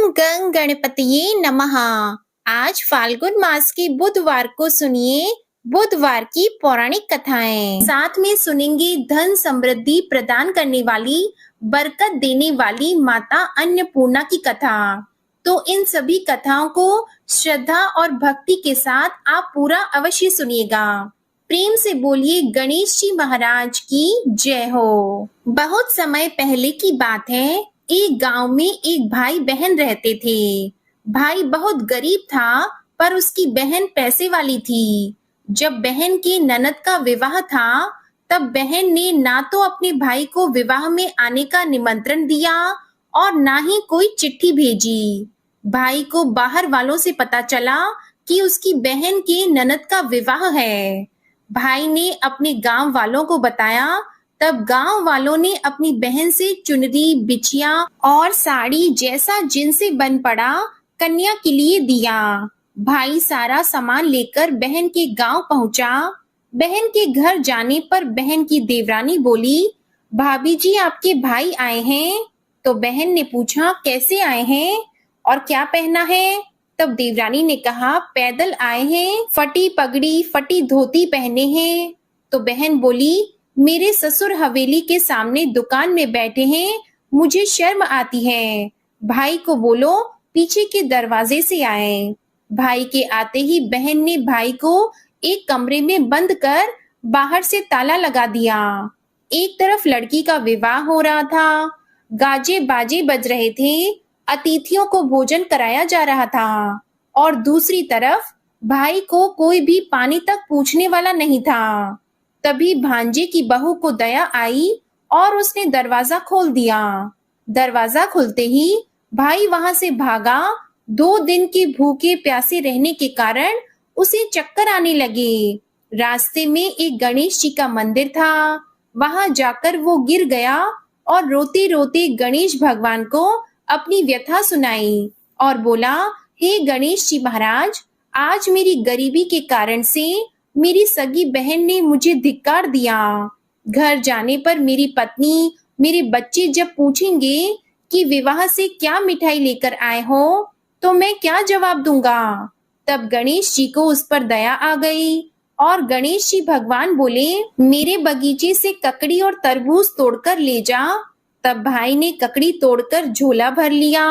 ओम गंग गणपतिये नमः। आज फाल्गुन मास के बुधवार को सुनिए बुधवार की पौराणिक कथाएं। साथ में सुनेंगे धन समृद्धि प्रदान करने वाली, बरकत देने वाली माता अन्नपूर्णा की कथा। तो इन सभी कथाओं को श्रद्धा और भक्ति के साथ आप पूरा अवश्य सुनिएगा। प्रेम से बोलिए गणेश जी महाराज की जय हो। बहुत समय पहले की बात है, एक गांव में एक भाई बहन रहते थे। भाई बहुत गरीब था, पर उसकी बहन पैसे वाली थी। जब बहन के ननद का विवाह था, तब बहन ने ना तो अपने भाई को विवाह में आने का निमंत्रण दिया और ना ही कोई चिट्ठी भेजी। भाई को बाहर वालों से पता चला कि उसकी बहन के ननद का विवाह है। भाई ने अपने गांव वालों को बताया। तब गांव वालों ने अपनी बहन से चुनरी, बिछिया और साड़ी जैसा जिनसे बन पड़ा कन्या के लिए दिया। भाई सारा सामान लेकर बहन के गांव पहुंचा। बहन के घर जाने पर बहन की देवरानी बोली, भाभी जी आपके भाई आए हैं। तो बहन ने पूछा, कैसे आए हैं और क्या पहना है? तब देवरानी ने कहा, पैदल आए हैं, फटी पगड़ी फटी धोती पहने हैं। तो बहन बोली, मेरे ससुर हवेली के सामने दुकान में बैठे हैं, मुझे शर्म आती है। भाई को बोलो पीछे के दरवाजे से आए। भाई के आते ही बहन ने भाई को एक कमरे में बंद कर बाहर से ताला लगा दिया। एक तरफ लड़की का विवाह हो रहा था, गाजे बाजे बज रहे थे, अतिथियों को भोजन कराया जा रहा था, और दूसरी तरफ भाई को कोई भी पानी तक पूछने वाला नहीं था। तभी भांजे की बहू को दया आई और उसने दरवाजा खोल दिया। दरवाजा खुलते ही भाई वहां से भागा। 2 दिन के भूखे प्यासे रहने के कारण उसे चक्कर आने लगे। रास्ते में एक गणेश जी का मंदिर था, वहां जाकर वो गिर गया और रोते रोते गणेश भगवान को अपनी व्यथा सुनाई और बोला, हे गणेश जी महाराज, आज मेरी गरीबी के कारण से मेरी सगी बहन ने मुझे धिक्कार दिया। घर जाने पर मेरी पत्नी, मेरे बच्चे जब पूछेंगे कि विवाह से क्या मिठाई लेकर आए हो, तो मैं क्या जवाब दूंगा? तब गणेश जी को उस पर दया आ गई और गणेश जी भगवान बोले, मेरे बगीचे से ककड़ी और तरबूज तोड़कर ले जा। तब भाई ने ककड़ी तोड़कर झोला भर लिया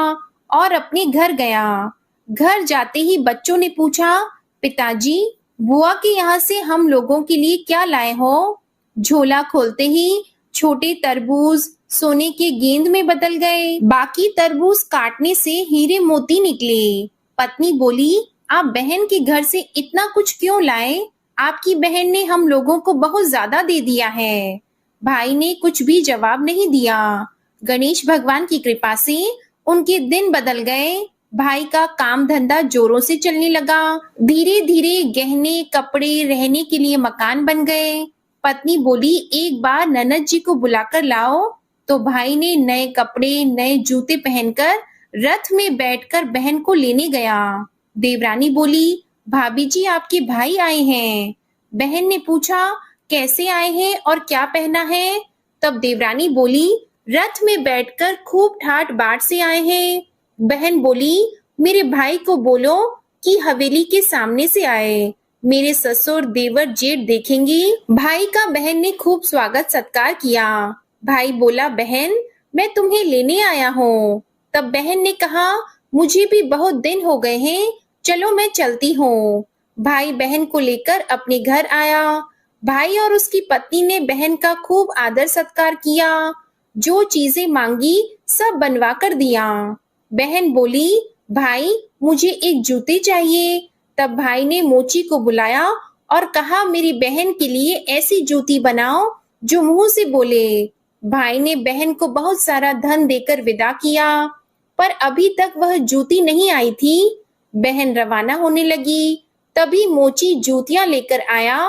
और अपने घर गया। घर जाते ही बच्चों ने पूछा, पिताजी बुआ के यहाँ से हम लोगों के लिए क्या लाए हो? झोला खोलते ही छोटे तरबूज सोने के गेंद में बदल गए, बाकी तरबूज काटने से हीरे मोती निकले। पत्नी बोली, आप बहन के घर से इतना कुछ क्यों लाए? आपकी बहन ने हम लोगों को बहुत ज्यादा दे दिया है। भाई ने कुछ भी जवाब नहीं दिया। गणेश भगवान की कृपा से उनके दिन बदल गए। भाई का काम धंधा जोरों से चलने लगा। धीरे धीरे गहने, कपड़े, रहने के लिए मकान बन गए। पत्नी बोली, एक बार ननद जी को बुलाकर लाओ। तो भाई ने नए कपड़े, नए जूते पहनकर रथ में बैठकर बहन को लेने गया। देवरानी बोली, भाभी जी आपके भाई आए हैं। बहन ने पूछा, कैसे आए हैं और क्या पहना है? तब देवरानी बोली, रथ में बैठकर खूब ठाट बाट से आए हैं। बहन बोली, मेरे भाई को बोलो कि हवेली के सामने से आए, मेरे ससुर देवर जेठ देखेंगे। भाई का बहन ने खूब स्वागत सत्कार किया। भाई बोला, बहन मैं तुम्हें लेने आया हूँ। तब बहन ने कहा, मुझे भी बहुत दिन हो गए हैं, चलो मैं चलती हूँ। भाई बहन को लेकर अपने घर आया। भाई और उसकी पत्नी ने बहन का खूब आदर सत्कार किया। जो चीजें मांगी सब बनवा कर दिया। बहन बोली, भाई मुझे एक जूते चाहिए। तब भाई ने मोची को बुलाया और कहा, मेरी बहन के लिए ऐसी जूती बनाओ जो मुंह से बोले। भाई ने बहन को बहुत सारा धन देकर विदा किया, पर अभी तक वह जूती नहीं आई थी। बहन रवाना होने लगी। तभी मोची जूतियां लेकर आया।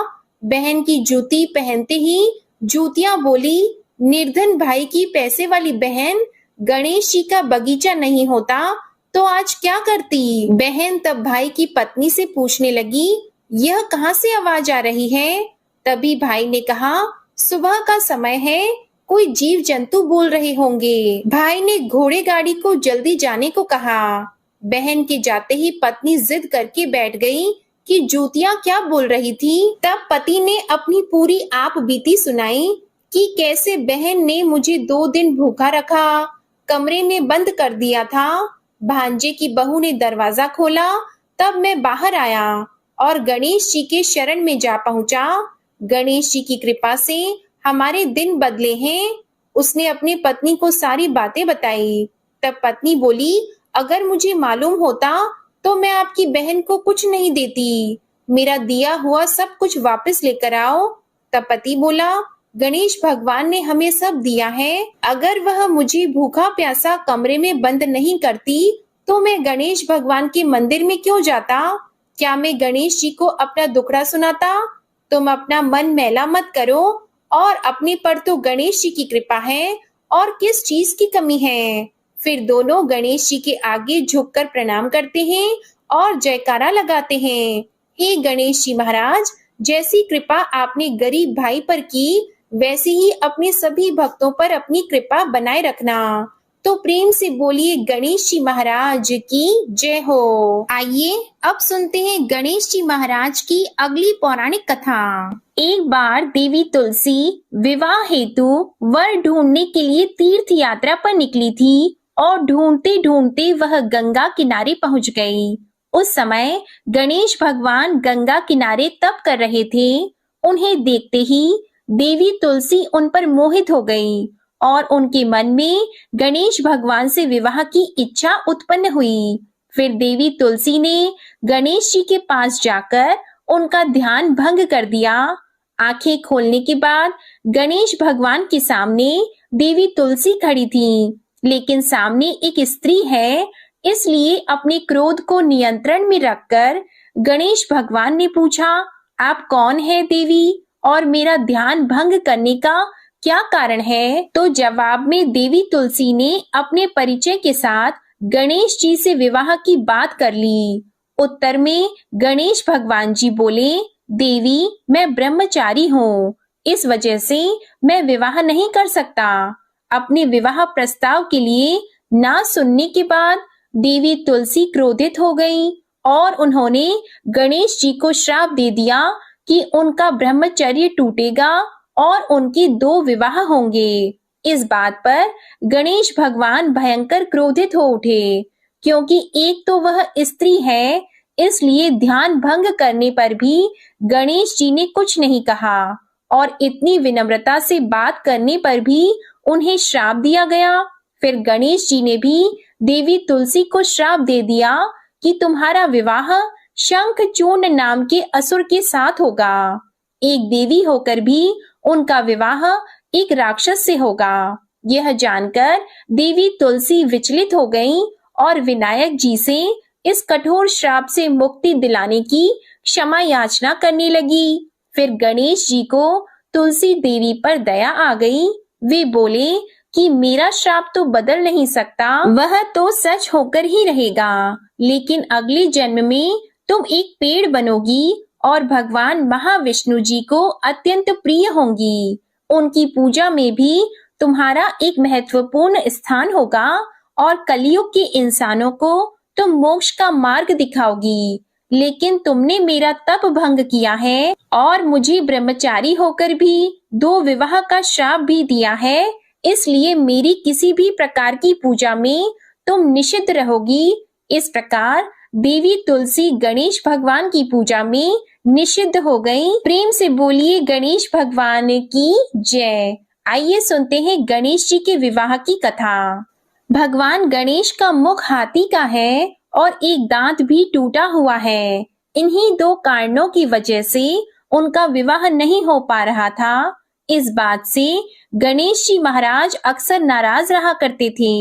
बहन की जूती पहनते ही जूतियां बोली, निर्धन भाई की पैसे वाली बहन, गणेश जी का बगीचा नहीं होता तो आज क्या करती? बहन तब भाई की पत्नी से पूछने लगी, यह कहाँ से आवाज आ रही है? तभी भाई ने कहा, सुबह का समय है, कोई जीव जंतु बोल रहे होंगे। भाई ने घोड़े गाड़ी को जल्दी जाने को कहा। बहन के जाते ही पत्नी जिद करके बैठ गई कि जूतियां क्या बोल रही थी। तब पति ने अपनी पूरी आप बीती सुनाई कि कैसे बहन ने मुझे 2 दिन भूखा रखा, कमरे में बंद कर दिया था। भांजे की बहू ने दरवाजा खोला, तब मैं बाहर आया और गणेश जी के शरण में जा पहुंचा। गणेश जी की कृपा से हमारे दिन बदले हैं। उसने अपनी पत्नी को सारी बातें बताई। तब पत्नी बोली, अगर मुझे मालूम होता तो मैं आपकी बहन को कुछ नहीं देती। मेरा दिया हुआ सब कुछ वापस लेकर आओ। तब पति बोला, गणेश भगवान ने हमें सब दिया है। अगर वह मुझे भूखा प्यासा कमरे में बंद नहीं करती तो मैं गणेश भगवान के मंदिर में क्यों जाता? क्या मैं गणेश जी को अपना दुखड़ा सुनाता? तुम अपना मन मैला मत करो और अपने पर तो गणेश जी की कृपा है और किस चीज की कमी है। फिर दोनों गणेश जी के आगे झुककर प्रणाम करते हैं और जयकारा लगाते हैं। हे गणेश जी महाराज, जैसी कृपा आपने गरीब भाई पर की वैसे ही अपने सभी भक्तों पर अपनी कृपा बनाए रखना। तो प्रेम से बोलिए गणेश जी महाराज की जय हो। आइए अब सुनते हैं गणेश जी महाराज की अगली पौराणिक कथा। एक बार देवी तुलसी विवाह हेतु वर ढूंढने के लिए तीर्थ यात्रा पर निकली थी और ढूंढते ढूंढते वह गंगा किनारे पहुंच गई। उस समय गणेश भगवान गंगा किनारे तप कर रहे थे। उन्हें देखते ही देवी तुलसी उन पर मोहित हो गई और उनके मन में गणेश भगवान से विवाह की इच्छा उत्पन्न हुई। फिर देवी तुलसी ने गणेश जी के पास जाकर उनका ध्यान भंग कर दिया। आंखें खोलने के बाद गणेश भगवान के सामने देवी तुलसी खड़ी थी, लेकिन सामने एक स्त्री है, इसलिए अपने क्रोध को नियंत्रण में रखकर गणेश भगवान ने पूछा, आप कौन है देवी और मेरा ध्यान भंग करने का क्या कारण है? तो जवाब में देवी तुलसी ने अपने परिचय के साथ गणेश जी से विवाह की बात कर ली। उत्तर में गणेश भगवान जी बोले, देवी मैं ब्रह्मचारी हूँ, इस वजह से मैं विवाह नहीं कर सकता। अपने विवाह प्रस्ताव के लिए ना सुनने के बाद देवी तुलसी क्रोधित हो गई और उन्होंने गणेश जी को श्राप दे दिया कि उनका ब्रह्मचर्य टूटेगा और उनके 2 विवाह होंगे। इस बात पर गणेश भगवान भयंकर क्रोधित हो उठे, क्योंकि एक तो वह स्त्री है, इसलिए ध्यान भंग करने पर भी गणेश जी ने कुछ नहीं कहा और इतनी विनम्रता से बात करने पर भी उन्हें श्राप दिया गया। फिर गणेश जी ने भी देवी तुलसी को श्राप दे दिया कि तुम्हारा विवाह शंखचूर्ण नाम के असुर के साथ होगा। एक देवी होकर भी उनका विवाह एक राक्षस से होगा। यह जानकर देवी तुलसी विचलित हो गई और विनायक जी से इस कठोर श्राप से मुक्ति दिलाने की क्षमा याचना करने लगी। फिर गणेश जी को तुलसी देवी पर दया आ गई। वे बोले कि मेरा श्राप तो बदल नहीं सकता, वह तो सच होकर ही रहेगा, लेकिन अगले जन्म में तुम एक पेड़ बनोगी और भगवान महाविष्णु जी को अत्यंत प्रिय होंगी। उनकी पूजा में भी तुम्हारा एक महत्वपूर्ण स्थान होगा और कलयुग के इंसानों को तुम मोक्ष का मार्ग दिखाओगी। लेकिन तुमने मेरा तप भंग किया है और मुझे ब्रह्मचारी होकर भी 2 विवाह का श्राप भी दिया है, इसलिए मेरी किसी भी प्रकार की पूजा में तुम निषिद्ध रहोगी। इस प्रकार देवी तुलसी गणेश भगवान की पूजा में निषिद्ध हो गई। प्रेम से बोलिए गणेश भगवान की जय। आइए सुनते हैं गणेश जी के विवाह की कथा। भगवान गणेश का मुख हाथी का है और एक दांत भी टूटा हुआ है। इन्हीं 2 कारणों की वजह से उनका विवाह नहीं हो पा रहा था। इस बात से गणेश जी महाराज अक्सर नाराज रहा करते थे।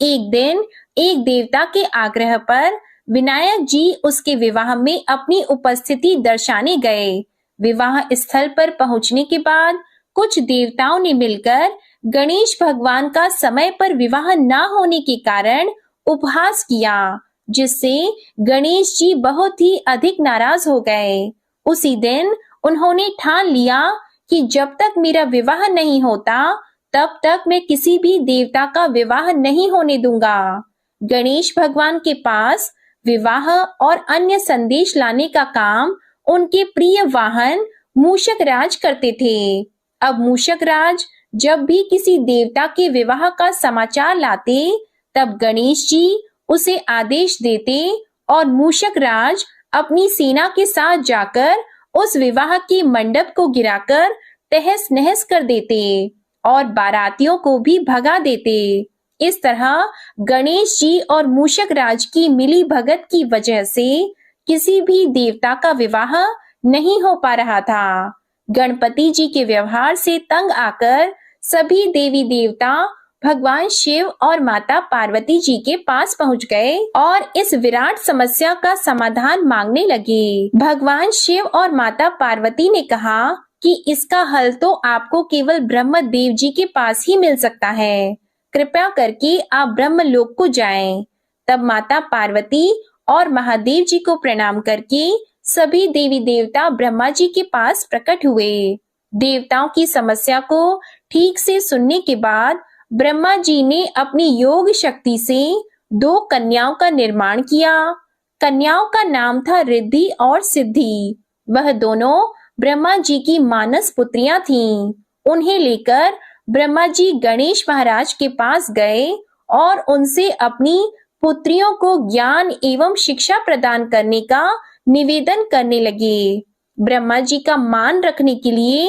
एक दिन एक देवता के आग्रह पर विनायक जी उसके विवाह में अपनी उपस्थिति दर्शाने गए। विवाह स्थल पर पहुंचने के बाद कुछ देवताओं ने मिलकर गणेश भगवान का समय पर विवाह न होने के कारण उपहास किया, जिससे गणेश जी बहुत ही अधिक नाराज हो गए। उसी दिन उन्होंने ठान लिया कि जब तक मेरा विवाह नहीं होता तब तक मैं किसी भी देवता का विवाह नहीं होने दूंगा। गणेश भगवान के पास विवाह और अन्य संदेश लाने का काम उनके प्रिय वाहन मूषक राज करते थे। अब मूषक राज जब भी किसी देवता के विवाह का समाचार लाते, तब गणेश जी उसे आदेश देते और मूषक राज अपनी सेना के साथ जाकर उस विवाह के मंडप को गिराकर तहस नहस कर देते और बारातियों को भी भगा देते। इस तरह गणेश जी और मूषक राज की मिली भगत की वजह से किसी भी देवता का विवाह नहीं हो पा रहा था। गणपति जी के व्यवहार से तंग आकर सभी देवी देवता भगवान शिव और माता पार्वती जी के पास पहुंच गए और इस विराट समस्या का समाधान मांगने लगे। भगवान शिव और माता पार्वती ने कहा कि इसका हल तो आपको केवल ब्रह्मदेव जी के पास ही मिल सकता है। कृपया करके आप ब्रह्मलोक को जाएं। तब माता पार्वती और महादेव जी को प्रणाम करके सभी देवी देवता ब्रह्मा जी के पास प्रकट हुए। देवताओं की समस्या को ठीक से सुनने के बाद ब्रह्मा जी ने अपनी योग शक्ति से 2 कन्याओं का निर्माण किया। कन्याओं का नाम था रिद्धि और सिद्धि। वह दोनों ब्रह्मा जी की मानस पुत्रियां थीं। उन्हें लेकर ब्रह्मा जी गणेश महाराज के पास गए और उनसे अपनी पुत्रियों को ज्ञान एवं शिक्षा प्रदान करने का निवेदन करने लगे। ब्रह्मा जी का मान रखने के लिए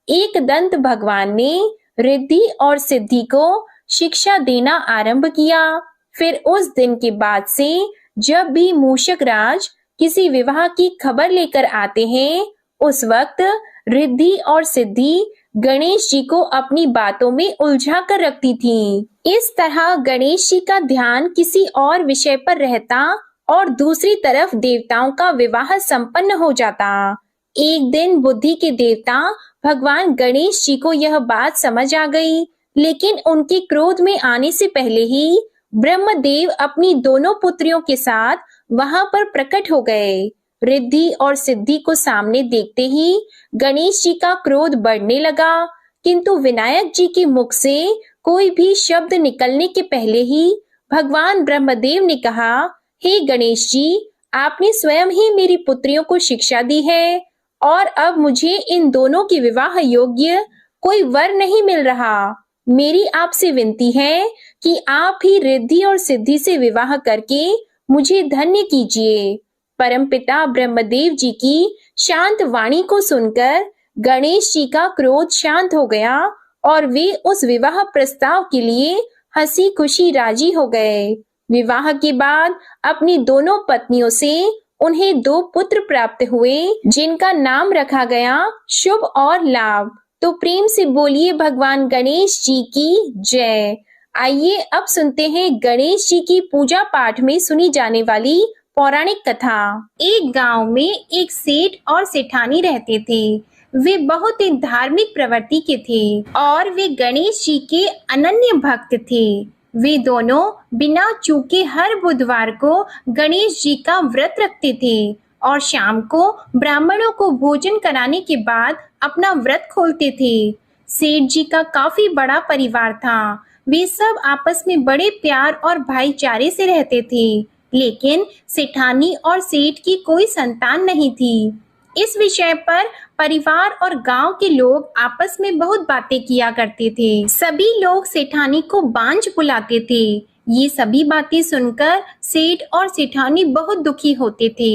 एकदंत भगवान ने रिद्धि और सिद्धि को शिक्षा देना आरंभ किया। फिर उस दिन के बाद से जब भी मूषक राज किसी विवाह की खबर लेकर आते हैं, उस वक्त रिद्धि और सिद्धि गणेश जी को अपनी बातों में उलझा कर रखती थीं। इस तरह गणेश जी का ध्यान किसी और विषय पर रहता और दूसरी तरफ देवताओं का विवाह संपन्न हो जाता। एक दिन बुद्धि के देवता भगवान गणेश जी को यह बात समझ आ गई, लेकिन उनके क्रोध में आने से पहले ही ब्रह्मदेव अपनी दोनों पुत्रियों के साथ वहां पर प्रकट हो गए। रिद्धि और सिद्धि को सामने देखते ही गणेश जी का क्रोध बढ़ने लगा, किंतु विनायक जी के मुख से कोई भी शब्द निकलने के पहले ही भगवान ब्रह्मदेव ने कहा, हे गणेश जी, आपने स्वयं ही मेरी पुत्रियों को शिक्षा दी है और अब मुझे इन दोनों के विवाह योग्य कोई वर नहीं मिल रहा। मेरी आपसे विनती है कि आप ही रिद्धि और सिद्धि से विवाह करके मुझे धन्य कीजिए। परमपिता ब्रह्मदेव जी की शांत वाणी को सुनकर गणेश जी का क्रोध शांत हो गया और वे उस विवाह प्रस्ताव के लिए हंसी खुशी राजी हो गए। विवाह के बाद अपनी दोनों पत्नियों से उन्हें 2 पुत्र प्राप्त हुए, जिनका नाम रखा गया शुभ और लाभ। तो प्रेम से बोलिए भगवान गणेश जी की जय। आइए अब सुनते हैं गणेश जी की पूजा पाठ में सुनी जाने वाली पौराणिक कथा। एक गांव में एक सेठ और सेठानी रहते थे। वे बहुत ही धार्मिक प्रवृत्ति के थे और वे गणेश जी के अनन्य भक्त थे। वे दोनों बिना चूके हर बुधवार को गणेश जी का व्रत रखते थे और शाम को ब्राह्मणों को भोजन कराने के बाद अपना व्रत खोलते थे। सेठ जी का काफी बड़ा परिवार था। वे सब आपस में बड़े प्यार और भाईचारे से रहते थे, लेकिन सेठानी और सेठ की कोई संतान नहीं थी। इस विषय पर परिवार और गांव के लोग आपस में बहुत बातें किया करते थे। सभी लोग सेठानी को बांझ बुलाते थे। ये सभी बातें सुनकर सेठ और सेठानी बहुत दुखी होते थे।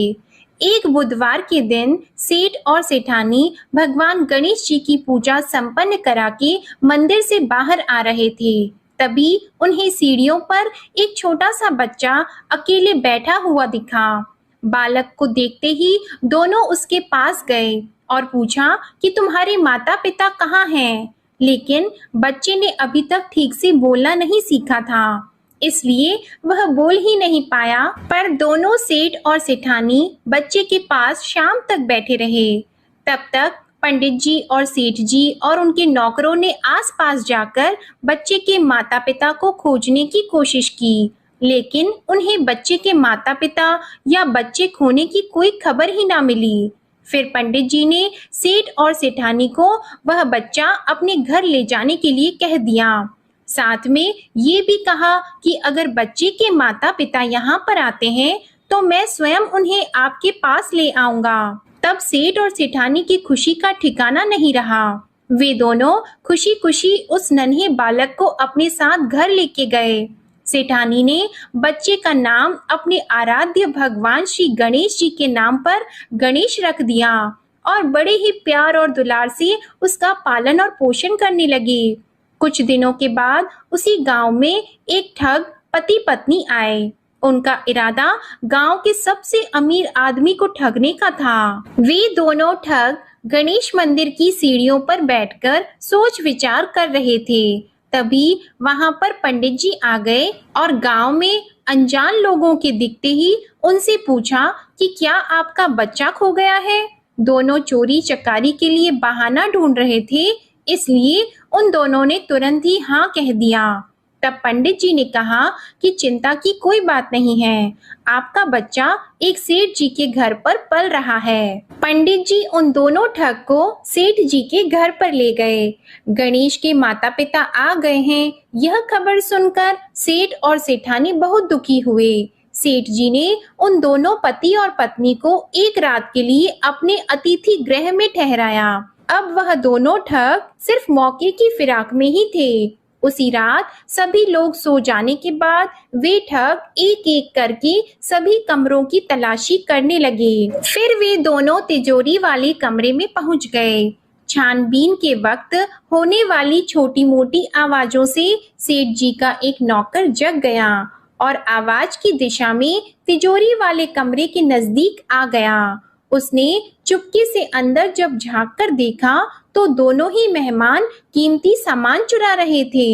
एक बुधवार के दिन सेठ और सेठानी भगवान गणेश जी की पूजा संपन्न करा के मंदिर से बाहर आ रहे थे। तभी उन्हें सीढ़ियों पर एक छोटा सा बच्चा अकेले बैठा हुआ दिखा। बालक को देखते ही दोनों उसके पास गए और पूछा कि तुम्हारे माता पिता कहाँ हैं? लेकिन बच्चे ने अभी तक ठीक से बोलना नहीं सीखा था, इसलिए वह बोल ही नहीं पाया। पर दोनों सेठ और सेठानी बच्चे के पास शाम तक बैठे रहे। तब तक पंडित जी और सेठ जी और उनके नौकरों ने आसपास जाकर बच्चे के माता पिता को खोजने की कोशिश की, लेकिन उन्हें बच्चे के माता पिता या बच्चे खोने की कोई खबर ही ना मिली। फिर पंडित जी ने सेठ और सेठानी को वह बच्चा अपने घर ले जाने के लिए कह दिया। साथ में ये भी कहा कि अगर बच्चे के माता पिता यहाँ पर आते हैं तो मैं स्वयं उन्हें आपके पास ले आऊंगा। तब सेठ और सेठानी की खुशी का ठिकाना नहीं रहा। वे दोनों खुशी खुशी उस नन्हे बालक को अपने साथ घर लेके गए। सेठानी ने बच्चे का नाम अपने आराध्य भगवान श्री गणेश जी के नाम पर गणेश रख दिया और बड़े ही प्यार और दुलार से उसका पालन और पोषण करने लगे। कुछ दिनों के बाद उसी गांव में एक ठग पति पत्नी आए। उनका इरादा गांव के सबसे अमीर आदमी को ठगने का था। वे दोनों ठग गणेश मंदिर की सीढ़ियों पर बैठकर सोच विचार कर रहे थे। तभी वहां पर पंडित जी आ गए और गांव में अनजान लोगों के दिखते ही उनसे पूछा कि क्या आपका बच्चा खो गया है। दोनों चोरी चकारी के लिए बहाना ढूंढ रहे थे, इसलिए उन दोनों ने तुरंत ही हाँ कह दिया। तब पंडित जी ने कहा कि चिंता की कोई बात नहीं है, आपका बच्चा एक सेठ जी के घर पर पल रहा है। पंडित जी उन दोनों ठग को सेठ जी के घर पर ले गए। गणेश के माता पिता आ गए हैं, यह खबर सुनकर सेठ और सेठानी बहुत दुखी हुए। सेठ जी ने उन दोनों पति और पत्नी को एक रात के लिए अपने अतिथि गृह में ठहराया। अब वह दोनों ठग सिर्फ मौके की फिराक में ही थे। उसी रात सभी लोग सो जाने के बाद वे ठग एक एक करके सभी कमरों की तलाशी करने लगे। फिर वे दोनों तिजोरी वाले कमरे में पहुंच गए। छानबीन के वक्त होने वाली छोटी मोटी आवाजों से सेठ जी का एक नौकर जग गया और आवाज की दिशा में तिजोरी वाले कमरे के नजदीक आ गया। उसने चुपके से अंदर जब झांक कर देखा तो दोनों ही मेहमान कीमती सामान चुरा रहे थे।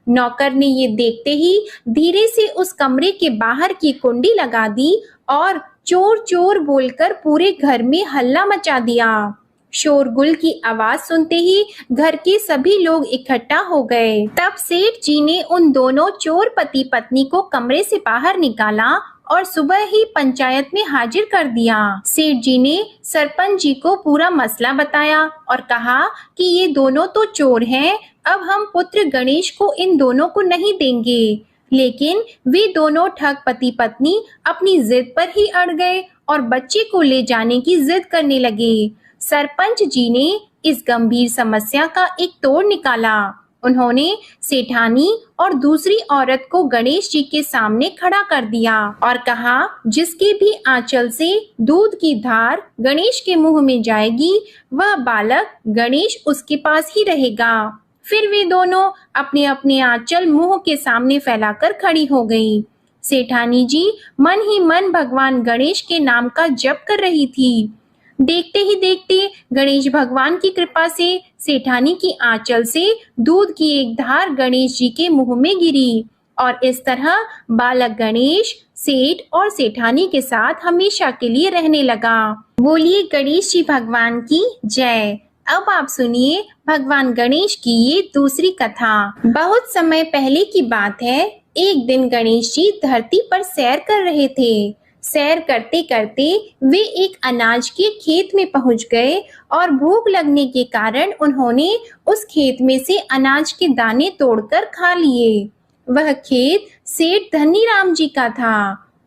नौकर ने ये देखते ही धीरे से उस कमरे के बाहर की कुंडी लगा दी और चोर चोर बोलकर पूरे घर में हल्ला मचा दिया। शोरगुल की आवाज सुनते ही घर के सभी लोग इकट्ठा हो गए। तब सेठ जी ने उन दोनों चोर पति पत्नी को कमरे से बाहर निकाला और सुबह ही पंचायत में हाजिर कर दिया। सेठ जी ने सरपंच जी को पूरा मसला बताया और कहा कि ये दोनों तो चोर हैं, अब हम पुत्र गणेश को इन दोनों को नहीं देंगे। लेकिन वे दोनों ठग पति पत्नी अपनी जिद पर ही अड़ गए और बच्चे को ले जाने की जिद करने लगे। सरपंच जी ने इस गंभीर समस्या का एक तोड़ निकाला। उन्होंने सेठानी और दूसरी औरत को गणेश जी के सामने खड़ा कर दिया और कहा, जिसके भी आंचल से दूध की धार गणेश के मुंह में जाएगी, वह बालक गणेश उसके पास ही रहेगा। फिर वे दोनों अपने अपने आंचल मुंह के सामने फैलाकर खड़ी हो गई। सेठानी जी मन ही मन भगवान गणेश के नाम का जप कर रही थी। देखते ही देखते गणेश भगवान की कृपा से सेठानी की आंचल से दूध की एक धार गणेश जी के मुंह में गिरी और इस तरह बालक गणेश सेठ और सेठानी के साथ हमेशा के लिए रहने लगा। बोलिए गणेश जी भगवान की जय। अब आप सुनिए भगवान गणेश की ये दूसरी कथा। बहुत समय पहले की बात है। एक दिन गणेश जी धरती पर सैर कर रहे थे। सैर करते करते वे एक अनाज के खेत में पहुंच गए और भूख लगने के कारण उन्होंने उस खेत में से अनाज के दाने तोड़कर खा लिए। वह खेत सेठ धनीराम जी का था।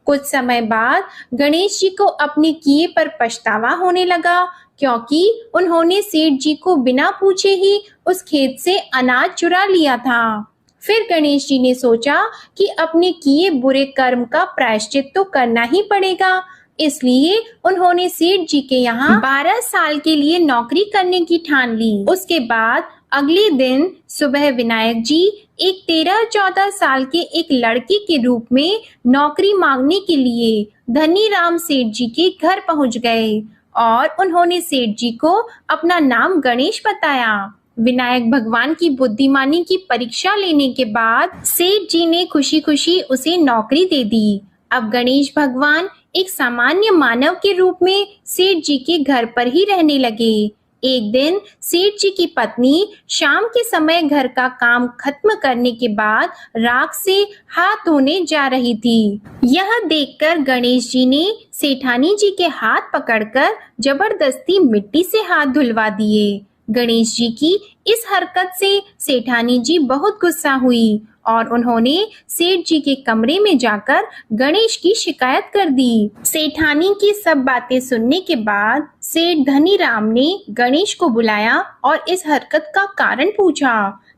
कुछ समय बाद गणेश जी को अपने किए पर पछतावा होने लगा, क्योंकि उन्होंने सेठ जी को बिना पूछे ही उस खेत से अनाज चुरा लिया था। फिर गणेश जी ने सोचा कि अपने किए बुरे कर्म का प्रायश्चित तो करना ही पड़ेगा, इसलिए उन्होंने सेठ जी के यहाँ 12 साल के लिए नौकरी करने की ठान ली। उसके बाद अगले दिन सुबह विनायक जी एक 13-14 साल के एक लड़के के रूप में नौकरी मांगने के लिए धनीराम सेठ जी के घर पहुंच गए और उन्होंने सेठ जी को अपना नाम गणेश बताया। विनायक भगवान की बुद्धिमानी की परीक्षा लेने के बाद सेठ जी ने खुशी खुशी उसे नौकरी दे दी। अब गणेश भगवान एक सामान्य मानव के रूप में सेठ जी के घर पर ही रहने लगे। एक दिन सेठ जी की पत्नी शाम के समय घर का काम खत्म करने के बाद राख से हाथ धोने जा रही थी। यह देखकर गणेश जी ने सेठानी जी के हाथ पकड़कर जबरदस्ती मिट्टी से हाथ धुलवा दिए। गणेश जी की इस हरकत से सेठानी जी बहुत गुस्सा हुई और उन्होंने सेठ जी के कमरे में जाकर गणेश की शिकायत कर दी। सेठानी की सब बातें सुनने के बाद सेठ धनीराम ने गणेश को बुलाया और इस हरकत का कारण पूछा।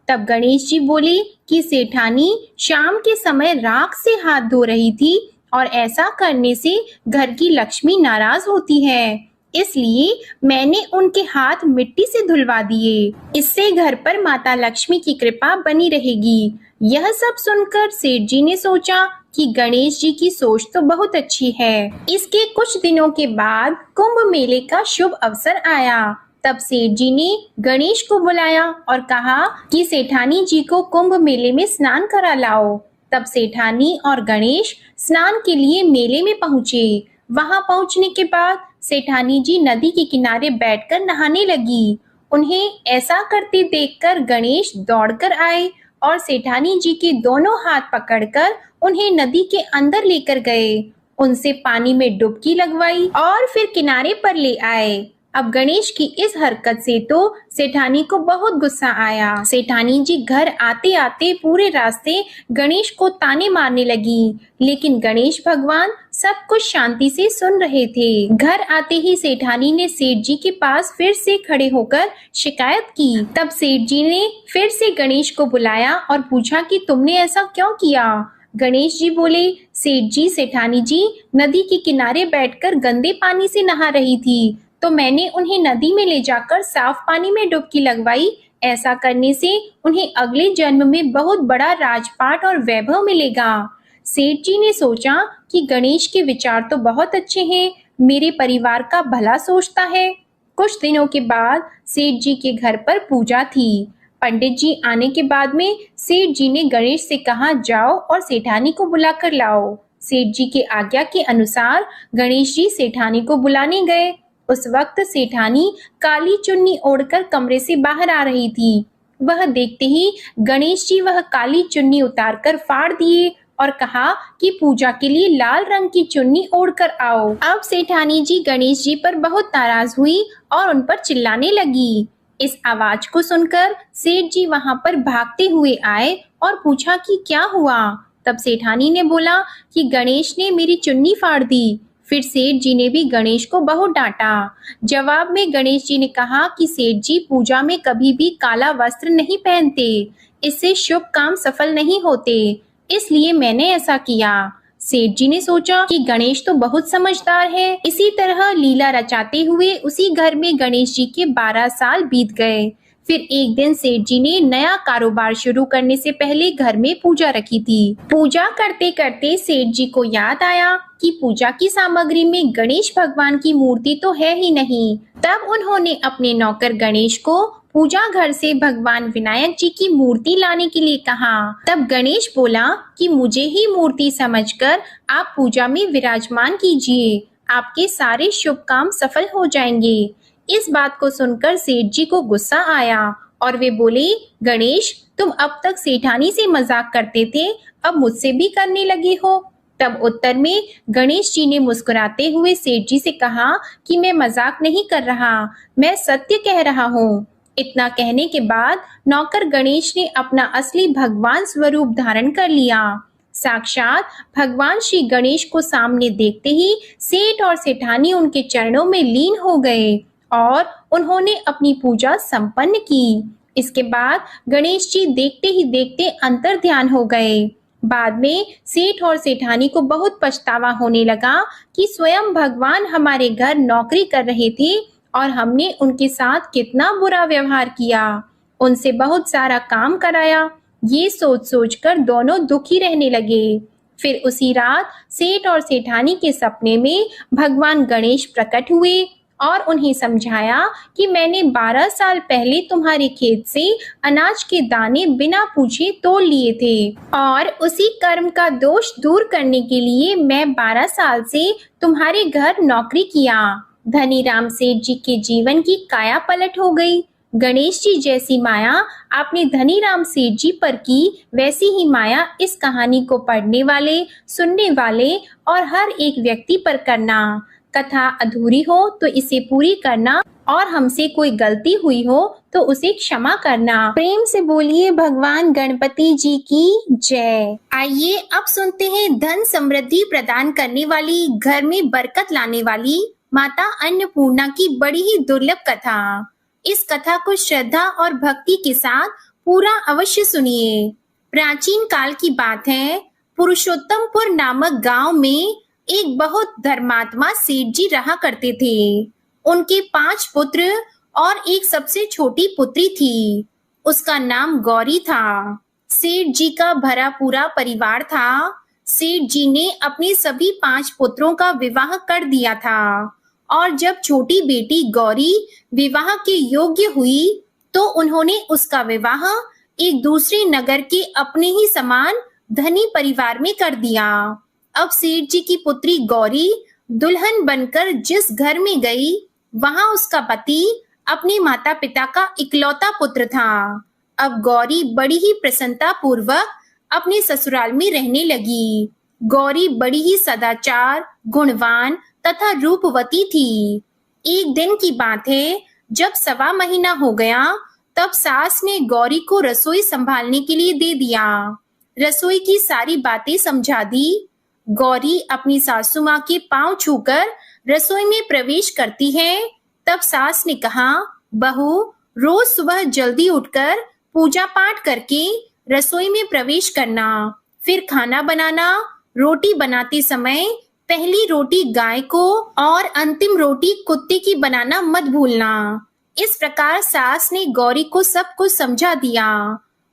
तब गणेश जी बोले कि सेठानी शाम के समय राख से हाथ धो रही थी और ऐसा करने से घर की लक्ष्मी नाराज होती है, इसलिए मैंने उनके हाथ मिट्टी से धुलवा दिए। इससे घर पर माता लक्ष्मी की कृपा बनी रहेगी। यह सब सुनकर सेठ जी ने सोचा कि गणेश जी की सोच तो बहुत अच्छी है। इसके कुछ दिनों के बाद कुंभ मेले का शुभ अवसर आया। तब सेठ जी ने गणेश को बुलाया और कहा कि सेठानी जी को कुंभ मेले में स्नान करा लाओ। तब सेठानी और गणेश स्नान के लिए मेले में पहुंचे। वहां पहुंचने के बाद सेठानी जी नदी के किनारे बैठकर नहाने लगी। उन्हें ऐसा करते देखकर गणेश दौड़कर आए और सेठानी जी के दोनों हाथ पकड़कर उन्हें नदी के अंदर लेकर गए। उनसे पानी में डुबकी लगवाई और फिर किनारे पर ले आए। अब गणेश की इस हरकत से तो सेठानी को बहुत गुस्सा आया। सेठानी जी घर आते आते पूरे रास्ते गणेश को ताने मारने लगी, लेकिन गणेश भगवान सब कुछ शांति से सुन रहे थे। घर आते ही सेठानी ने सेठ जी के पास फिर से खड़े होकर शिकायत की। तब सेठ जी ने फिर से गणेश को बुलाया और पूछा कि तुमने ऐसा क्यों किया। गणेश जी बोले, सेठ जी सेठानी जी नदी के किनारे बैठकर गंदे पानी से नहा रही थी, तो मैंने उन्हें नदी में ले जाकर साफ पानी में डुबकी लगवाई। ऐसा करने से उन्हें अगले जन्म में बहुत बड़ा राजपाट और वैभव मिलेगा। सेठ जी ने सोचा कि गणेश के विचार तो बहुत अच्छे हैं, मेरे परिवार का भला सोचता है। कुछ दिनों के बाद सेठ जी के घर पर पूजा थी। पंडित जी आने के बाद में सेठ जी ने गणेश से कहा, जाओ और सेठानी को बुला कर लाओ। सेठ जी के आज्ञा के अनुसार गणेश जी सेठानी को बुलाने गए। उस वक्त सेठानी काली चुन्नी ओढ़कर कमरे से बाहर आ रही थी। वह देखते ही गणेश जी वह काली चुन्नी उतारकर फाड़ दिए और कहा कि पूजा के लिए लाल रंग की चुन्नी ओढ़कर आओ। अब सेठानी जी गणेश जी पर बहुत नाराज हुई और उन पर चिल्लाने लगी। इस आवाज को सुनकर सेठ जी वहां पर भागते हुए आए और पूछा कि क्या हुआ। तब सेठानी ने बोला कि गणेश ने मेरी चुन्नी फाड़ दी। फिर सेठ जी ने भी गणेश को बहुत डांटा। जवाब में गणेश जी ने कहा कि सेठ जी पूजा में कभी भी काला वस्त्र नहीं पहनते, इससे शुभ काम सफल नहीं होते, इसलिए मैंने ऐसा किया। सेठ जी ने सोचा कि गणेश तो बहुत समझदार है। इसी तरह लीला रचाते हुए उसी घर में गणेश जी के 12 साल बीत गए। फिर एक दिन सेठ जी ने नया कारोबार शुरू करने से पहले घर में पूजा रखी थी। पूजा करते करते सेठ जी को याद आया कि पूजा की सामग्री में गणेश भगवान की मूर्ति तो है ही नहीं। तब उन्होंने अपने नौकर गणेश को पूजा घर से भगवान विनायक जी की मूर्ति लाने के लिए कहा। तब गणेश बोला कि मुझे ही मूर्ति समझकर आप पूजा में विराजमान कीजिए, आपके सारे शुभ काम सफल हो जाएंगे। इस बात को सुनकर सेठ जी को गुस्सा आया और वे बोले, गणेश तुम अब तक सेठानी से मजाक करते थे, अब मुझसे भी करने लगे हो। तब उत्तर में गणेश जी ने मुस्कुराते हुए सेठ जी से कहा कि मैं मजाक नहीं कर रहा, मैं सत्य कह रहा हूँ। इतना कहने के बाद नौकर गणेश ने अपना असली भगवान स्वरूप धारण कर लिया। साक्षात भगवान श्री गणेश को सामने देखते ही सेठ और सेठानी उनके चरणों में लीन हो गए और उन्होंने अपनी पूजा संपन्न की। इसके बाद गणेश जी देखते ही देखते अंतर ध्यान हो गए। बाद में सेठ और सेठानी को बहुत पछतावा होने लगा कि स्वयं भगवान हमारे घर नौकरी कर रहे थे और हमने उनके साथ कितना बुरा व्यवहार किया, उनसे बहुत सारा काम कराया। ये सोच सोचकर दोनों दुखी रहने लगे। फिर उसी रात सेठ और सेठानी के सपने में भगवान गणेश प्रकट हुए और उन्हें समझाया कि मैंने 12 साल पहले तुम्हारे खेत से अनाज के दाने बिना पूछे तोड़ लिए थे और उसी कर्म का दोष दूर करने के लिए मैं 12 साल से तुम्हारे घर नौकरी किया। धनीराम सेठ जी के जीवन की काया पलट हो गई। गणेश जी जैसी माया आपने धनीराम सेठ जी पर की, वैसी ही माया इस कहानी को पढ़ने वाले, सुनने वाले और हर एक व्यक्ति पर करना। कथा अधूरी हो तो इसे पूरी करना और हमसे कोई गलती हुई हो तो उसे क्षमा करना। प्रेम से बोलिए भगवान गणपति जी की जय। आइए अब सुनते हैं धन समृद्धि प्रदान करने वाली, घर में बरकत लाने वाली माता अन्नपूर्णा की बड़ी ही दुर्लभ कथा। इस कथा को श्रद्धा और भक्ति के साथ पूरा अवश्य सुनिए। प्राचीन काल की बात है, पुरुषोत्तमपुर नामक गांव में एक बहुत धर्मात्मा सेठ जी रहा करते थे। उनके 5 पुत्र और एक सबसे छोटी पुत्री थी। उसका नाम गौरी था। सेठ जी का भरा पूरा परिवार था। सेठ जी ने अपने सभी 5 पुत्रों का विवाह कर दिया था और जब छोटी बेटी गौरी विवाह के योग्य हुई तो उन्होंने उसका विवाह एक दूसरे नगर के अपने ही समान धनी परिवार में कर दिया। अब सेठ जी की पुत्री गौरी दुल्हन बनकर जिस घर में गई, वहां उसका पति अपने माता पिता का इकलौता पुत्र था। अब गौरी बड़ी ही प्रसन्नता पूर्वक अपने ससुराल में रहने लगी। गौरी बड़ी ही सदाचार, गुणवान तथा रूपवती थी। एक दिन की बात है, जब 1.25 महीना हो गया, तब सास ने गौरी को रसोई संभालने के लिए दे दिया। रसोई की सारी बातें समझा दी। गौरी अपनी सासू माँ के पांव छूकर रसोई में प्रवेश करती है। तब सास ने कहा, बहू, रोज सुबह जल्दी उठकर पूजा पाठ करके रसोई में प्रवेश करना, फिर खाना बनाना। रोटी बनाते समय पहली रोटी गाय को और अंतिम रोटी कुत्ते की बनाना मत भूलना। इस प्रकार सास ने गौरी को सब कुछ समझा दिया।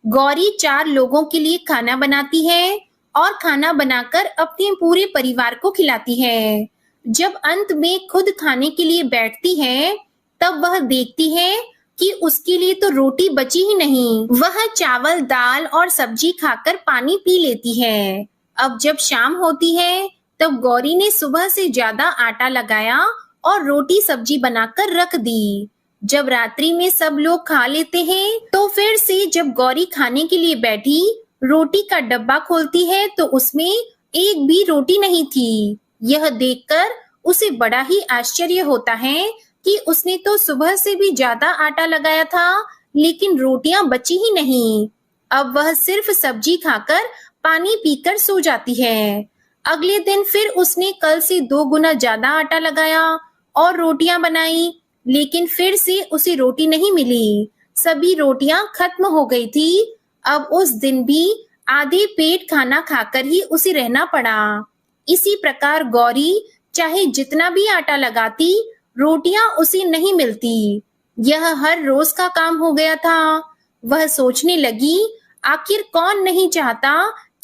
गौरी 4 लोगों के लिए खाना बनाती है और खाना बनाकर अपने पूरे परिवार को खिलाती है। जब अंत में खुद खाने के लिए बैठती है, तब वह देखती है कि उसके लिए तो रोटी बची ही नहीं। वह चावल, दाल और सब्जी खाकर पानी पी लेती है। अब जब शाम होती है, तब गौरी ने सुबह से ज्यादा आटा लगाया और रोटी सब्जी बनाकर रख दी। जब रात्रि में सब लोग खा लेते हैं, तो फिर से जब गौरी खाने के लिए बैठी, रोटी का डब्बा खोलती है तो उसमें एक भी रोटी नहीं थी। यह देखकर उसे बड़ा ही आश्चर्य होता है कि उसने तो सुबह से भी ज्यादा आटा लगाया था, लेकिन रोटियां बची ही नहीं। अब वह सिर्फ सब्जी खाकर पानी पीकर सो जाती है। अगले दिन फिर उसने कल से 2 गुना ज्यादा आटा लगाया और रोटियां बनाई, लेकिन फिर से उसे रोटी नहीं मिली। सभी रोटियां खत्म हो गई थी। अब उस दिन भी आधे पेट खाना खाकर ही उसे रहना पड़ा। इसी प्रकार गौरी चाहे जितना भी आटा लगाती, रोटियां उसे नहीं मिलती। यह हर रोज का काम हो गया था। वह सोचने लगी, आखिर कौन नहीं चाहता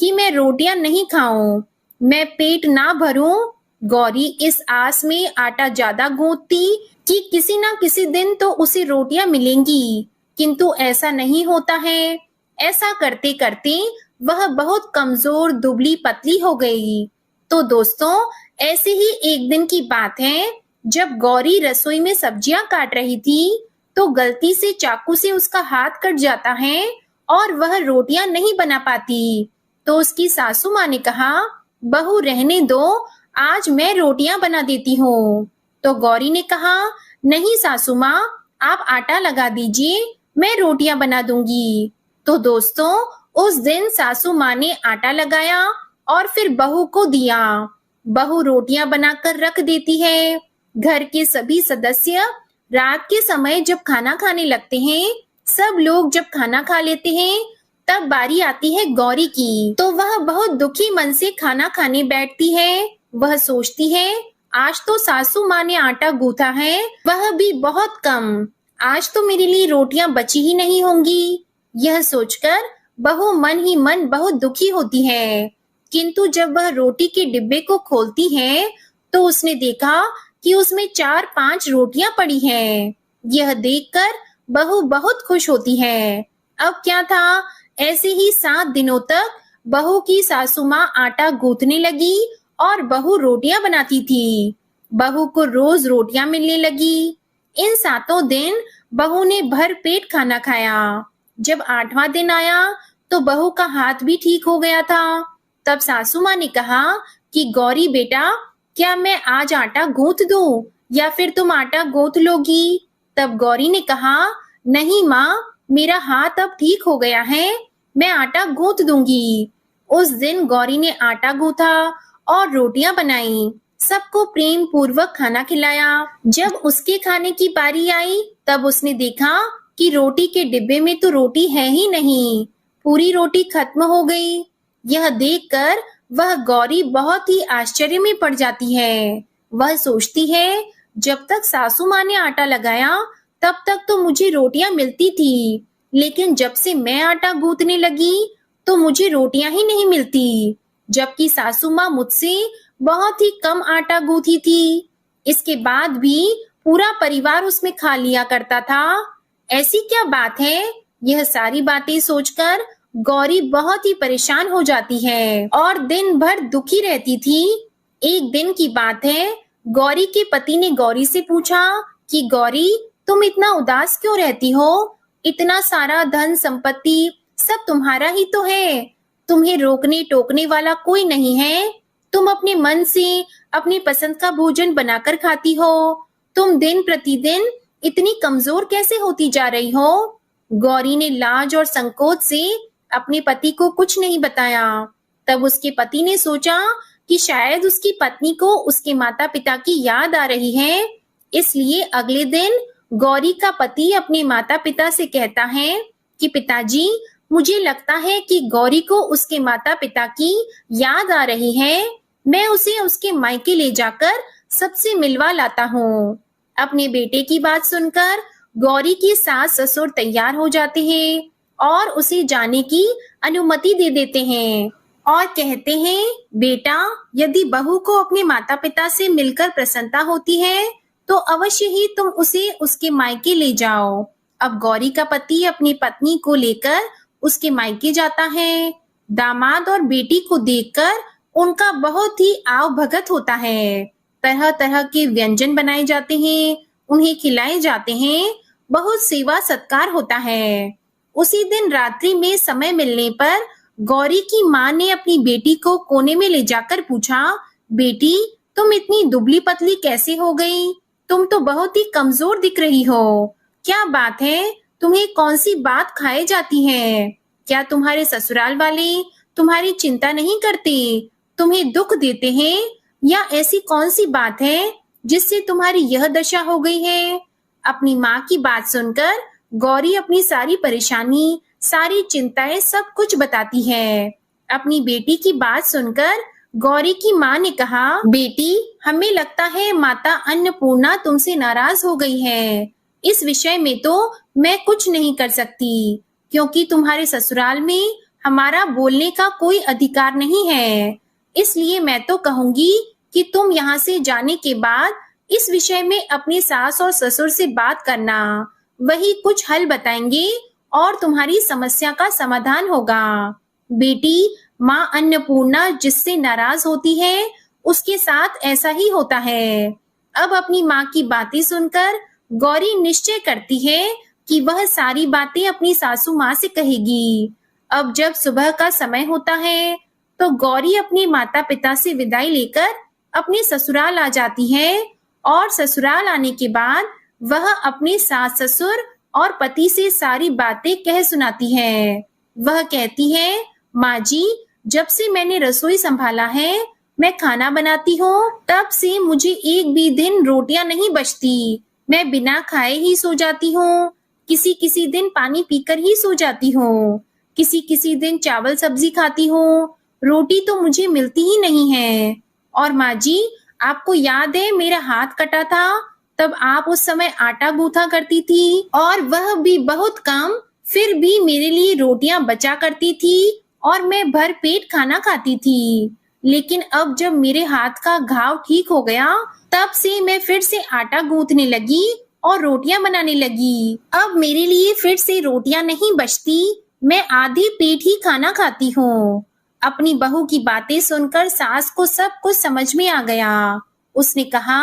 कि मैं रोटियां नहीं खाऊं, मैं पेट ना भरूं। गौरी इस आस में आटा ज्यादा गूंथती कि किसी ना किसी दिन तो उसे रोटियां मिलेंगी, किंतु ऐसा नहीं होता है। ऐसा करते करते वह बहुत कमजोर, दुबली पतली हो गई। तो दोस्तों, ऐसे ही एक दिन की बात है, जब गौरी रसोई में सब्जियां काट रही थी, तो गलती से चाकू से उसका हाथ कट जाता है और वह रोटियां नहीं बना पाती। तो उसकी सासू माँ ने कहा, बहू रहने दो, आज मैं रोटियां बना देती हूँ। तो गौरी ने कहा, नहीं सासू माँ, आप आटा लगा दीजिए, मैं रोटियां बना दूंगी। तो दोस्तों, उस दिन सासू माँ ने आटा लगाया और फिर बहू को दिया। बहू रोटियां बनाकर रख देती है। घर के सभी सदस्य रात के समय जब खाना खाने लगते हैं, सब लोग जब खाना खा लेते हैं, तब बारी आती है गौरी की। तो वह बहुत दुखी मन से खाना खाने बैठती है। वह सोचती है, आज तो सासू माँ ने आटा गूंथा है, वह भी बहुत कम। आज तो मेरे लिए रोटियां बची ही नहीं होंगी। यह सोचकर बहू मन ही मन बहुत दुखी होती है। किंतु जब वह रोटी के डिब्बे को खोलती है, तो उसने देखा कि उसमें 4-5 रोटियां पड़ी हैं। यह देखकर बहू बहुत खुश होती है। अब क्या था, ऐसे ही 7 दिनों तक बहू की सासू माँ आटा गूंथने लगी और बहू रोटियां बनाती थी। बहू को रोज रोटियां मिलने लगी। इन 7 दिन बहू ने भर पेट खाना खाया। जब 8वां दिन आया तो बहू का हाथ भी ठीक हो गया था। तब सासू माँ ने कहा कि गौरी बेटा, क्या मैं आज आटा गूंथ दूं या फिर तुम आटा गूंथ लोगी? तब गौरी ने कहा, नहीं माँ, मेरा हाथ अब ठीक हो गया है, मैं आटा गूंथ दूंगी। उस दिन गौरी ने आटा गूंथा और रोटियां बनाई, सबको प्रेम पूर्वक खाना खिलाया। जब उसके खाने की बारी आई तब उसने देखा कि रोटी के डिब्बे में तो रोटी है ही नहीं, पूरी रोटी खत्म हो गई। यह देखकर वह गौरी बहुत ही आश्चर्य में पड़ जाती है। वह सोचती है, जब तक सासू माँ ने आटा लगाया तब तक तो मुझे रोटियां मिलती थी, लेकिन जब से मैं आटा गूंथने लगी तो मुझे रोटियां ही नहीं मिलती, जबकि सासू माँ मुझसे बहुत ही कम आटा गूंथी थी। इसके बाद भी पूरा परिवार उसमें खा लिया करता था। ऐसी क्या बात है? यह सारी बातें सोचकर गौरी बहुत ही परेशान हो जाती है और दिन भर दुखी रहती थी। एक दिन की बात है, गौरी के पति ने गौरी से पूछा कि गौरी, तुम इतना उदास क्यों रहती हो? इतना सारा धन संपत्ति सब तुम्हारा ही तो है, तुम्हें रोकने टोकने वाला कोई नहीं है। तुम अपने मन से अपनी पसंद का भोजन बनाकर खाती हो, तुम दिन प्रतिदिन इतनी कमजोर कैसे होती जा रही हो? गौरी ने लाज और संकोच से अपने पति को कुछ नहीं बताया। तब उसके पति ने सोचा कि शायद उसकी पत्नी को उसके माता पिता की याद आ रही है, इसलिए अगले दिन गौरी का पति अपने माता पिता से कहता है कि पिताजी, मुझे लगता है कि गौरी को उसके माता पिता की याद आ रही है, मैं उसे उसके मायके ले जाकर सबसे मिलवा लाता हूँ। अपने बेटे की बात सुनकर गौरी की सास ससुर तैयार हो जाते हैं और उसे जाने की अनुमति दे देते हैं और कहते हैं, बेटा, यदि बहू को अपने माता पिता से मिलकर प्रसन्नता होती है तो अवश्य ही तुम उसे उसके मायके ले जाओ। अब गौरी का पति अपनी पत्नी को लेकर उसके मायके जाता है। दामाद और बेटी को देखकर उनका बहुत ही आव भगत होता है। तरह तरह के व्यंजन बनाए जाते हैं, उन्हें खिलाए जाते हैं, बहुत सेवा सत्कार होता है। उसी दिन रात्रि में समय मिलने पर गौरी की माँ ने अपनी बेटी को कोने में ले जाकर पूछा, बेटी, तुम इतनी दुबली पतली कैसे हो गई? तुम तो बहुत ही कमजोर दिख रही हो। क्या बात है? तुम्हें कौन सी बात खाए जाती है? क्या तुम्हारे ससुराल वाले तुम्हारी चिंता नहीं करते, तुम्हें दुख देते हैं, या ऐसी कौन सी बात है जिससे तुम्हारी यह दशा हो गई है? अपनी माँ की बात सुनकर गौरी अपनी सारी परेशानी, सारी चिंताएं सब कुछ बताती है। अपनी बेटी की बात सुनकर गौरी की माँ ने कहा, बेटी, हमें लगता है माता अन्नपूर्णा तुमसे नाराज हो गई है। इस विषय में तो मैं कुछ नहीं कर सकती, क्योंकि तुम्हारे ससुराल में हमारा बोलने का कोई अधिकार नहीं है। इसलिए मैं तो कहूंगी कि तुम यहाँ से जाने के बाद इस विषय में अपनी सास और ससुर से बात करना, वही कुछ हल बताएंगे और तुम्हारी समस्या का समाधान होगा। बेटी, माँ अन्नपूर्णा जिससे नाराज होती है उसके साथ ऐसा ही होता है। अब अपनी माँ की बातें सुनकर गौरी निश्चय करती है कि वह सारी बातें अपनी सासू माँ से कहेगी। अब जब सुबह का समय होता है तो गौरी अपने माता पिता से विदाई लेकर अपने ससुराल आ जाती है और ससुराल आने के बाद वह अपने सास ससुर और पति से सारी बातें कह सुनाती है। वह कहती है, माँ जी, जब से मैंने रसोई संभाला है, मैं खाना बनाती हूँ, तब से मुझे एक भी दिन रोटियां नहीं बचती। मैं बिना खाए ही सो जाती हूँ, किसी किसी दिन पानी पीकर ही सो जाती हूँ, किसी किसी दिन चावल सब्जी खाती हूँ, रोटी तो मुझे मिलती ही नहीं है। और माँ जी, आपको याद है मेरा हाथ कटा था, तब आप उस समय आटा गूंथा करती थी और वह भी बहुत कम, फिर भी मेरे लिए रोटियां बचा करती थी और मैं भर पेट खाना खाती थी। लेकिन अब जब मेरे हाथ का घाव ठीक हो गया, तब से मैं फिर से आटा गूंथने लगी और रोटियां बनाने लगी। अब मेरे लिए फिर से रोटियां नहीं बचती, मैं आधे पेट ही खाना खाती हूँ। अपनी बहू की बातें सुनकर सास को सब कुछ समझ में आ गया। उसने कहा,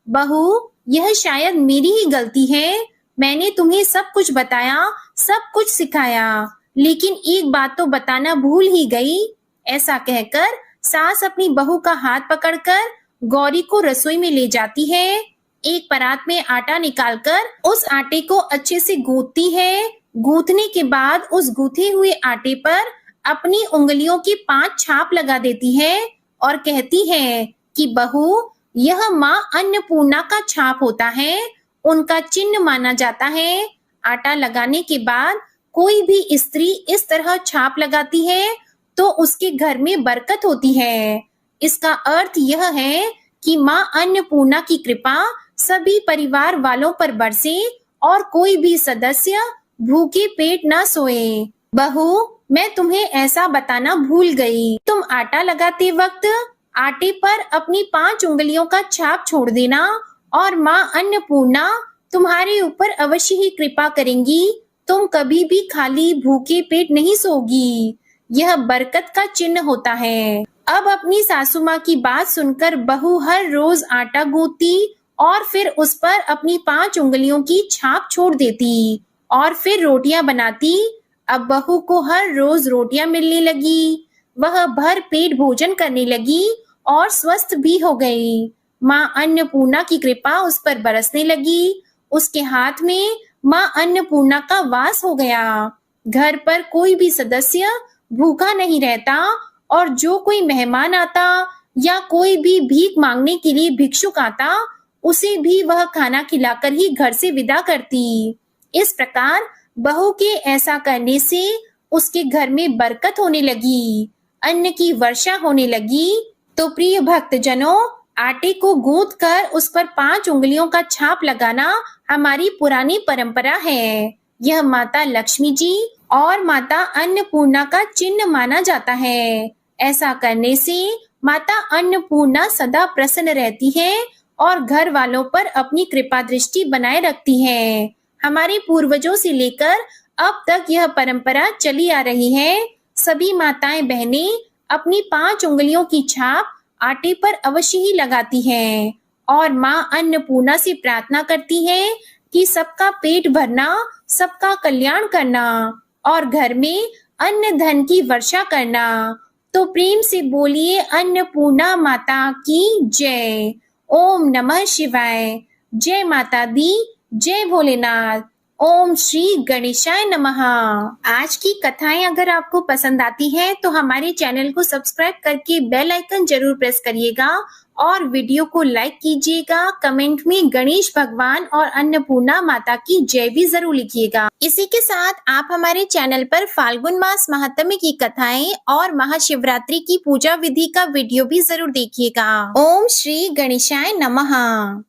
बहू, यह शायद मेरी ही गलती है, मैंने तुम्हें सब कुछ बताया, सब कुछ सिखाया, लेकिन एक बात तो बताना भूल ही गई। ऐसा कहकर सास अपनी बहू का हाथ पकड़कर गौरी को रसोई में ले जाती है। एक परात में आटा निकालकर उस आटे को अच्छे से गूंथती है। गूंथने के बाद उस गूंथे हुए आटे पर अपनी उंगलियों की 5 छाप लगा देती है और कहती है कि बहू, यह माँ अन्नपूर्णा का छाप होता है, उनका चिन्ह माना जाता है। आटा लगाने के बाद कोई भी स्त्री इस तरह छाप लगाती है तो उसके घर में बरकत होती है। इसका अर्थ यह है कि माँ अन्नपूर्णा की कृपा सभी परिवार वालों पर बरसे और कोई भी सदस्य भूखे पेट न सोए। बहू, मैं तुम्हें ऐसा बताना भूल गई। तुम आटा लगाते वक्त आटे पर अपनी 5 उंगलियों का छाप छोड़ देना और माँ अन्नपूर्णा तुम्हारे ऊपर अवश्य ही कृपा करेंगी। तुम कभी भी खाली भूखे पेट नहीं सोगी। यह बरकत का चिन्ह होता है। अब अपनी सासू माँ की बात सुनकर बहू हर रोज आटा गूंथती और फिर उस पर अपनी 5 उंगलियों की छाप छोड़ देती और फिर रोटियां बनाती। अब बहू को हर रोज रोटियां मिलने लगी। वह भर पेट भोजन करने लगी और स्वस्थ भी हो गई। माँ अन्नपूर्णा की कृपा उस पर बरसने लगी। उसके हाथ में माँ अन्नपूर्णा का वास हो गया। घर पर कोई भी सदस्य भूखा नहीं रहता और जो कोई मेहमान आता या कोई भी भीख मांगने के लिए भिक्षुक आता, उसे भी वह खाना खिलाकर ही घर से विदा करती। इस प्रकार बहू के ऐसा करने से उसके घर में बरकत होने लगी, अन्न की वर्षा होने लगी। तो प्रिय भक्तजनों, आटे को गूंथ कर उस पर 5 उंगलियों का छाप लगाना हमारी पुरानी परंपरा है। यह माता लक्ष्मी जी और माता अन्नपूर्णा का चिन्ह माना जाता है। ऐसा करने से माता अन्नपूर्णा सदा प्रसन्न रहती है और घर वालों पर अपनी कृपा दृष्टि बनाए रखती है। हमारे पूर्वजों से लेकर अब तक यह परंपरा चली आ रही है। सभी माताएं बहनें अपनी 5 उंगलियों की छाप आटे पर अवश्य ही लगाती हैं और माँ अन्नपूर्णा से प्रार्थना करती है कि सबका पेट भरना, सबका कल्याण करना और घर में अन्न धन की वर्षा करना। तो प्रेम से बोलिए अन्नपूर्णा माता की जय। ओम नमः शिवाय। जय माता दी, जय भोलेनाथ। ओम श्री गणेशाय नमः। आज की कथाएं अगर आपको पसंद आती हैं तो हमारे चैनल को सब्सक्राइब करके बेल आइकन जरूर प्रेस करिएगा और वीडियो को लाइक कीजिएगा। कमेंट में गणेश भगवान और अन्नपूर्णा माता की जय भी जरूर लिखिएगा। इसी के साथ आप हमारे चैनल पर फाल्गुन मास महात्म्य की कथाएं और महाशिवरात्रि की पूजा विधि का वीडियो भी जरूर देखिएगा। ओम श्री गणेशाय नमः।